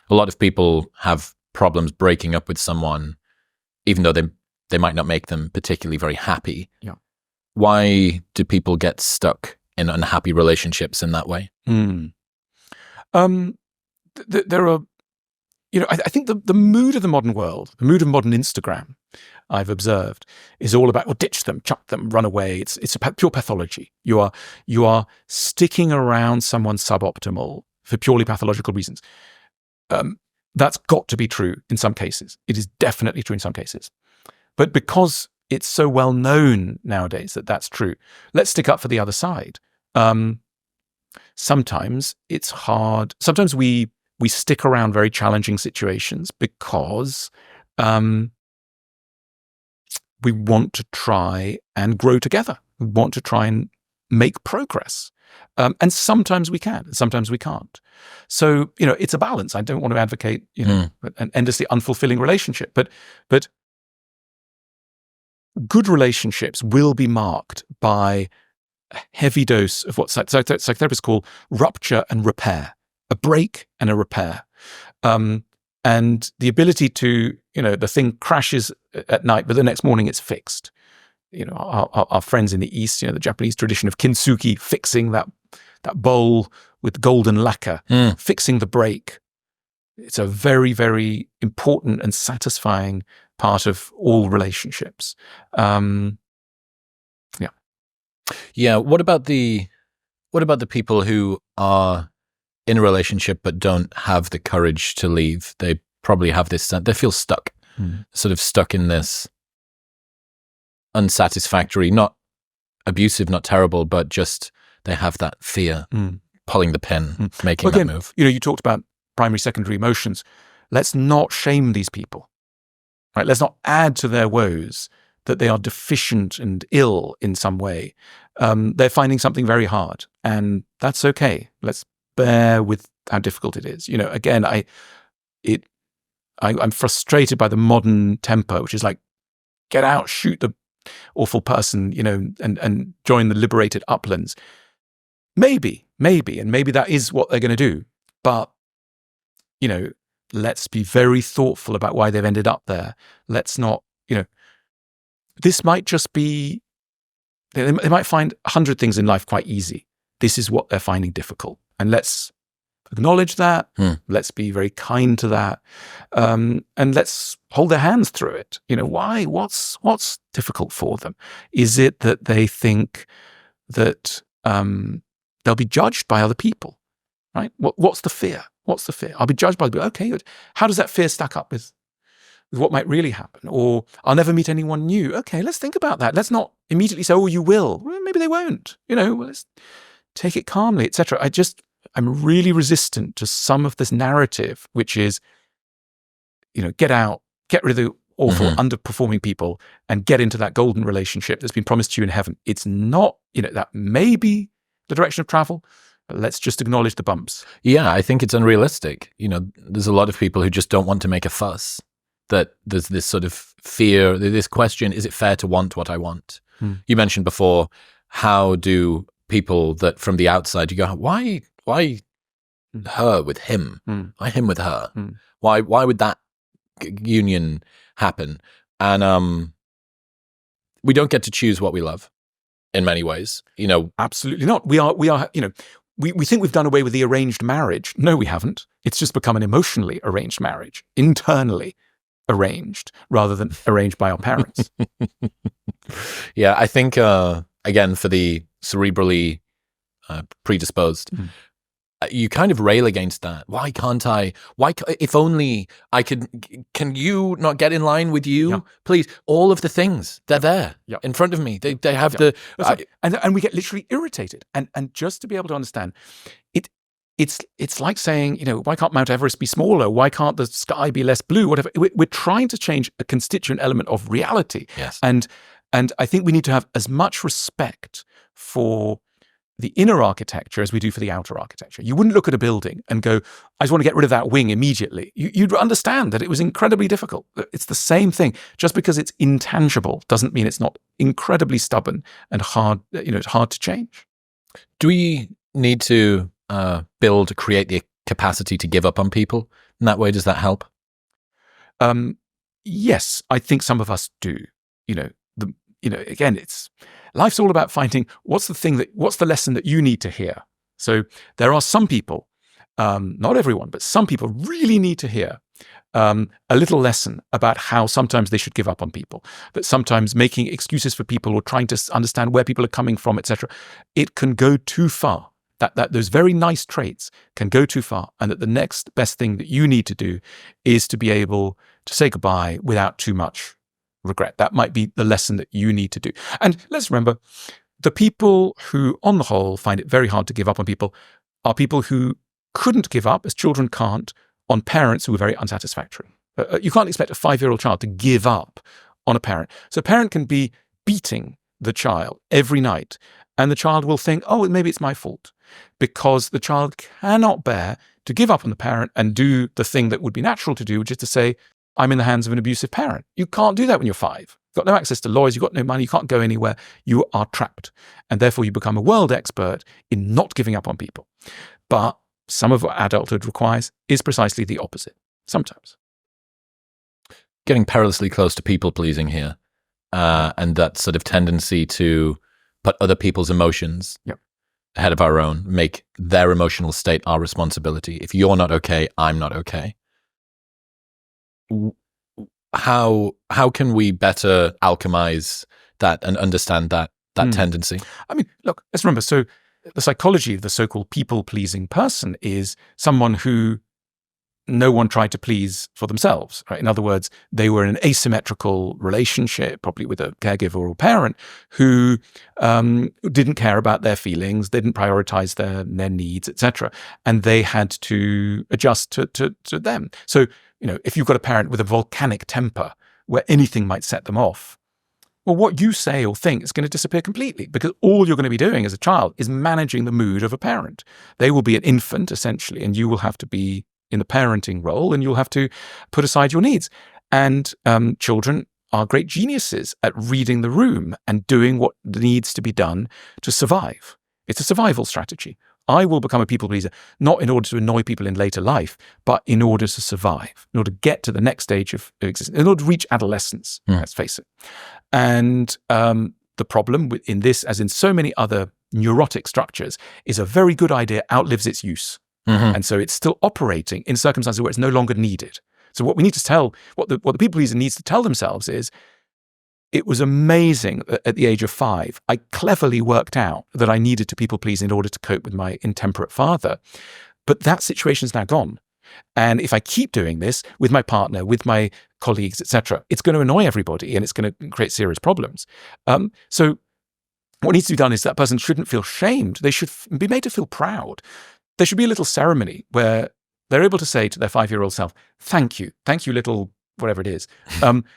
A lot of people have problems breaking up with someone, even though they might not make them particularly very happy. Yeah. Why do people get stuck in unhappy relationships in that way? There are, I think the mood of the modern world, the mood of modern Instagram, I've observed, is all about, well, ditch them, chuck them, run away. It's a pure pathology. You are sticking around someone suboptimal for purely pathological reasons. That's got to be true in some cases. It is definitely true in some cases. But because it's so well known nowadays that that's true, let's stick up for the other side. Sometimes it's hard. Sometimes we stick around very challenging situations because we want to try and grow together. We want to try and make progress. And sometimes we can, and sometimes we can't. So, it's a balance. I don't want to advocate, an endlessly unfulfilling relationship, but good relationships will be marked by a heavy dose of what psychotherapists call rupture and repair, a break and a repair. And the ability to, the thing crashes at night, but the next morning it's fixed. Our friends in the East, the Japanese tradition of kintsugi, fixing that bowl with golden lacquer, fixing the break. It's a very, very important and satisfying part of all relationships. Yeah. What about the people who are in a relationship but don't have the courage to leave? They probably have this, they feel stuck, sort of stuck in this unsatisfactory, not abusive, not terrible, but just they have that fear, pulling the pin, making that move. You talked about primary, secondary emotions. Let's not shame these people, right? Let's not add to their woes that they are deficient and ill in some way. They're finding something very hard, and that's okay. Let's bear with how difficult it is. Again, I'm frustrated by the modern tempo, which is like, get out, shoot the awful person, and join the liberated uplands. Maybe, and maybe that is what they're going to do. But, let's be very thoughtful about why they've ended up there. Let's not, this might just be, they might find 100 things in life quite easy. This is what they're finding difficult. And let's acknowledge that. Let's be very kind to that. And let's hold their hands through it. Why? What's difficult for them? Is it that they think that they'll be judged by other people, right? What's the fear? What's the fear? I'll be judged by the people. Okay, good. How does that fear stack up with what might really happen? Or I'll never meet anyone new. Okay, let's think about that. Let's not immediately say, oh, you will. Well, maybe they won't. Let's take it calmly, etc. I'm really resistant to some of this narrative, which is, get out, get rid of the awful, underperforming people, and get into that golden relationship that's been promised to you in heaven. It's not, that may be the direction of travel, but let's just acknowledge the bumps. Yeah, I think it's unrealistic. There's a lot of people who just don't want to make a fuss. That there's this sort of fear, this question, is it fair to want what I want? You mentioned before, how do people that from the outside, you go, why her with him? Why him with her? Why would that union happen? And we don't get to choose what we love in many ways, Absolutely not. We are, we think we've done away with the arranged marriage. No, we haven't. It's just become an emotionally arranged marriage, internally arranged rather than arranged by our parents. Yeah, I think, again, for the cerebrally predisposed, you kind of rail against that. Why can't I? If only I could, can you not get in line with you? Yeah. Please, all of the things, they're there in front of me. They have and we get literally irritated. And just to be able to understand, it's like saying, why can't Mount Everest be smaller? Why can't the sky be less blue? Whatever. We're trying to change a constituent element of reality. Yes. And I think we need to have as much respect for the inner architecture as we do for the outer architecture. You wouldn't look at a building and go, I just want to get rid of that wing immediately. You'd understand that it was incredibly difficult. It's the same thing. Just because it's intangible doesn't mean it's not incredibly stubborn and hard, it's hard to change. Do we need to create the capacity to give up on people in that way? Does that help? Yes, I think some of us do. Again, life's all about finding what's the lesson that you need to hear. So there are some people, not everyone, but some people really need to hear a little lesson about how sometimes they should give up on people, that sometimes making excuses for people or trying to understand where people are coming from, etc., it can go too far. That those very nice traits can go too far, and that the next best thing that you need to do is to be able to say goodbye without too much regret. That might be the lesson that you need to do. And let's remember, the people who, on the whole, find it very hard to give up on people are people who couldn't give up, as children can't, on parents who are very unsatisfactory. You can't expect a 5-year-old child to give up on a parent. So a parent can be beating the child every night, and the child will think, oh, maybe it's my fault, because the child cannot bear to give up on the parent and do the thing that would be natural to do, which is to say, I'm in the hands of an abusive parent. You can't do that when you're 5. You've got no access to lawyers, you've got no money, you can't go anywhere, you are trapped. And therefore you become a world expert in not giving up on people. But some of what adulthood requires is precisely the opposite, sometimes. Getting perilously close to people-pleasing here, and that sort of tendency to put other people's emotions ahead of our own, make their emotional state our responsibility. If you're not okay, I'm not okay. How can we better alchemize that and understand that tendency? I mean, look, let's remember, so the psychology of the so-called people-pleasing person is someone who no one tried to please for themselves, right? In other words, they were in an asymmetrical relationship, probably with a caregiver or parent, who didn't care about their feelings, didn't prioritize their needs, etc., and they had to adjust to them. So, if you've got a parent with a volcanic temper where anything might set them off, well, what you say or think is going to disappear completely, because all you're going to be doing as a child is managing the mood of a parent. They will be an infant, essentially, and you will have to be in the parenting role, and you'll have to put aside your needs. And children are great geniuses at reading the room and doing what needs to be done to survive. It's a survival strategy. I will become a people pleaser, not in order to annoy people in later life, but in order to survive, in order to get to the next stage of existence, in order to reach adolescence, let's face it. And the problem in this, as in so many other neurotic structures, is a very good idea outlives its use. Mm-hmm. And so it's still operating in circumstances where it's no longer needed. So what we need to tell, what the people pleaser needs to tell themselves is, it was amazing that at the age of 5, I cleverly worked out that I needed to people please in order to cope with my intemperate father. But that situation's now gone. And if I keep doing this with my partner, with my colleagues, etc., it's going to annoy everybody and it's going to create serious problems. So what needs to be done is that person shouldn't feel shamed. They should be made to feel proud. There should be a little ceremony where they're able to say to their 5-year-old self, thank you, little whatever it is.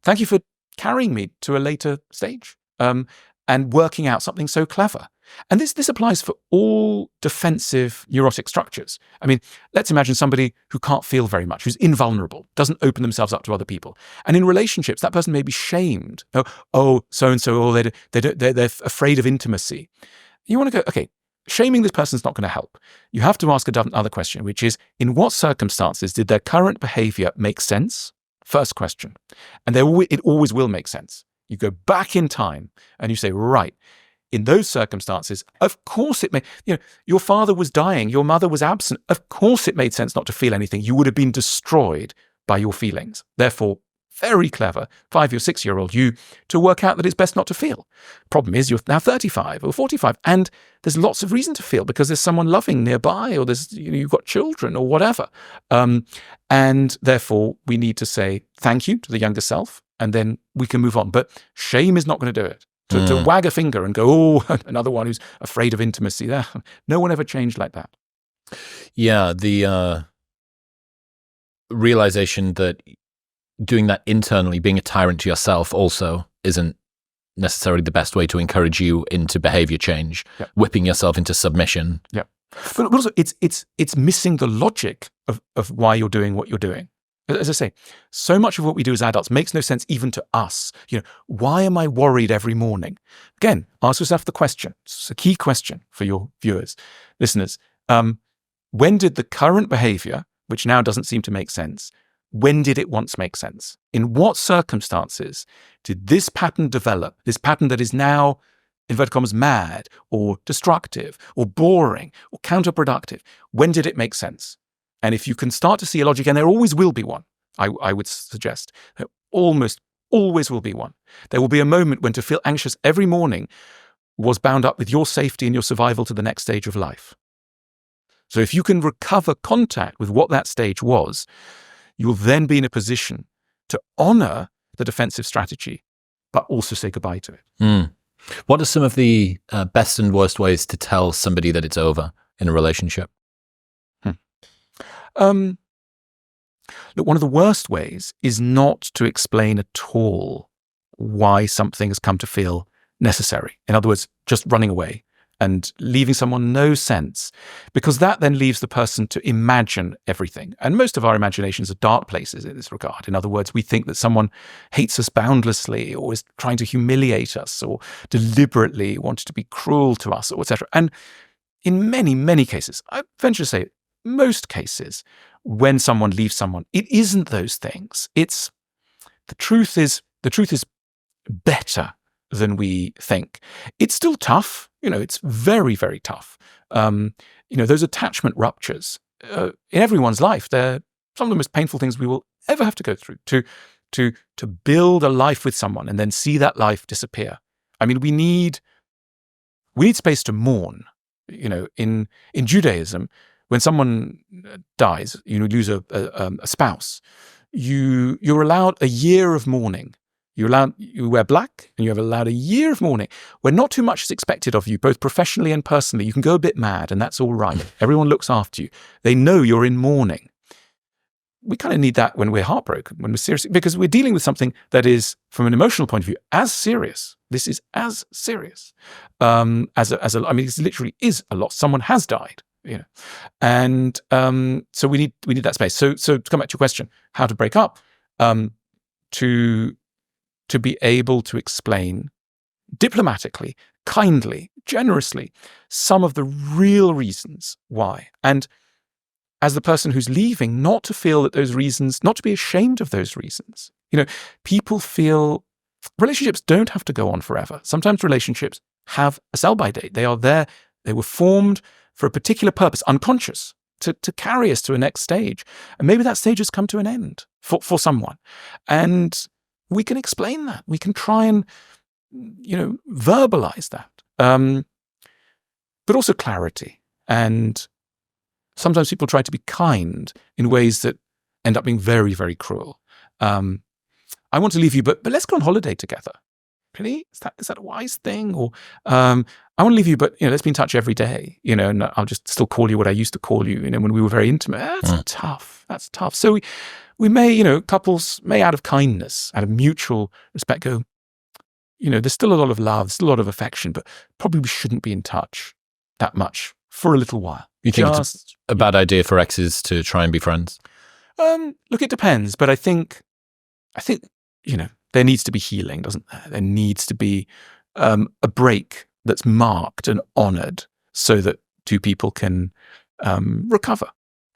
Thank you for carrying me to a later stage and working out something so clever. And this applies for all defensive neurotic structures. I mean, let's imagine somebody who can't feel very much, who's invulnerable, doesn't open themselves up to other people. And in relationships, that person may be shamed. Oh, so-and-so, they're afraid of intimacy. You want to go, okay, shaming this person's not going to help. You have to ask another question, which is, in what circumstances did their current behavior make sense? First question. And it always will make sense. You go back in time and you say, right, in those circumstances, of course it may, your father was dying, your mother was absent. Of course it made sense not to feel anything. You would have been destroyed by your feelings. Therefore, very clever 5 or 6-year-old you to work out that it's best not to feel. Problem is, you're now 35 or 45, and there's lots of reason to feel because there's someone loving nearby, or there's you've got children or whatever. And therefore, we need to say thank you to the younger self, and then we can move on. But shame is not going to do it. To wag a finger and go, oh, another one who's afraid of intimacy. No one ever changed like that. Yeah, the realization that doing that internally, being a tyrant to yourself also isn't necessarily the best way to encourage you into behavior change, whipping yourself into submission. Yeah. But also it's missing the logic of why you're doing what you're doing. As I say, so much of what we do as adults makes no sense even to us. Why am I worried every morning? Again, ask yourself the question. It's a key question for your viewers, listeners. When did the current behavior, which now doesn't seem to make sense. When did it once make sense? In what circumstances did this pattern develop, this pattern that is now, inverted commas, mad or destructive or boring or counterproductive? When did it make sense? And if you can start to see a logic, and there always will be one, I would suggest, there almost always will be one. There will be a moment when to feel anxious every morning was bound up with your safety and your survival to the next stage of life. So if you can recover contact with what that stage was, you'll then be in a position to honor the defensive strategy, but also say goodbye to it. What are some of the best and worst ways to tell somebody that it's over in a relationship? Look, one of the worst ways is not to explain at all why something has come to feel necessary. In other words, just running away and leaving someone no sense, because that then leaves the person to imagine everything. And most of our imaginations are dark places in this regard. In other words, we think that someone hates us boundlessly or is trying to humiliate us or deliberately wanted to be cruel to us, or etc. And in many, many cases, I venture to say most cases, when someone leaves someone, it isn't those things. It's the truth is better than we think. It's still tough. It's very, very tough. Those attachment ruptures in everyone's life, they're some of the most painful things we will ever have to go through to build a life with someone and then see that life disappear. I mean, we need space to mourn. In Judaism, when someone dies, you lose a spouse, you're allowed a year of mourning. You wear black, and you're allowed a year of mourning where not too much is expected of you, both professionally and personally. You can go a bit mad, and that's all right. Everyone looks after you. They know you're in mourning. We kind of need that when we're heartbroken, when we're serious, because we're dealing with something that is, from an emotional point of view, as serious. This is as serious it literally is a loss. Someone has died. And so we need that space. So to come back to your question, how to break up, to be able to explain diplomatically, kindly, generously, some of the real reasons why. And as the person who's leaving, not to feel that those reasons, not to be ashamed of those reasons. People feel relationships don't have to go on forever. Sometimes relationships have a sell-by date. They are there. They were formed for a particular purpose, unconscious, to carry us to a next stage. And maybe that stage has come to an end for someone. And we can explain that. We can try and, verbalize that. But also clarity. And sometimes people try to be kind in ways that end up being very, very cruel. I want to leave you, but let's go on holiday together. Really? Is that a wise thing? Or I want to leave you, but let's be in touch every day. And I'll just still call you what I used to call you. When we were very intimate. That's tough. That's tough. So we may, couples may, out of kindness, out of mutual respect, go, there's still a lot of love, there's still a lot of affection, but probably we shouldn't be in touch that much for a little while. You think it's a bad idea for exes to try and be friends? Look, it depends, but I think there needs to be healing, doesn't there? There needs to be a break that's marked and honored so that two people can recover.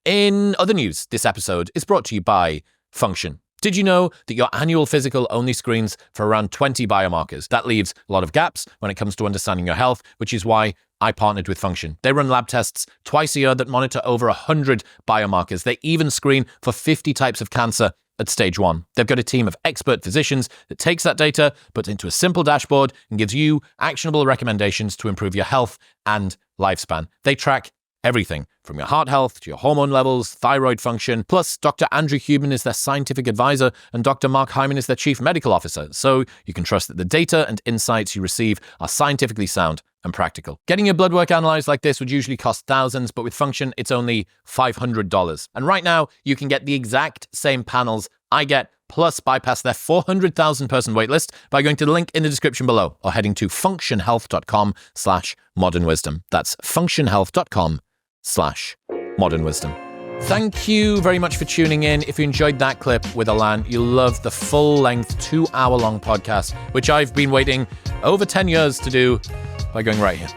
In other news, this episode is brought to you by Function. Did you know that your annual physical only screens for around 20 biomarkers? That leaves a lot of gaps when it comes to understanding your health, which is why I partnered with Function. They run lab tests twice a year that monitor over 100 biomarkers. They even screen for 50 types of cancer at stage 1. They've got a team of expert physicians that takes that data, puts it into a simple dashboard, and gives you actionable recommendations to improve your health and lifespan. They track everything from your heart health to your hormone levels, thyroid function. Plus, Dr. Andrew Huberman is their scientific advisor and Dr. Mark Hyman is their chief medical officer. So you can trust that the data and insights you receive are scientifically sound and practical. Getting your blood work analyzed like this would usually cost thousands, but with Function, it's only $500. And right now, you can get the exact same panels I get, plus bypass their 400,000 person waitlist by going to the link in the description below or heading to functionhealth.com/modernwisdom. That's functionhealth.com/modernwisdom. Thank you very much for tuning in. If you enjoyed that clip with Alain, you'll love the full-length 2-hour-long podcast, which I've been waiting over 10 years to do by going right here.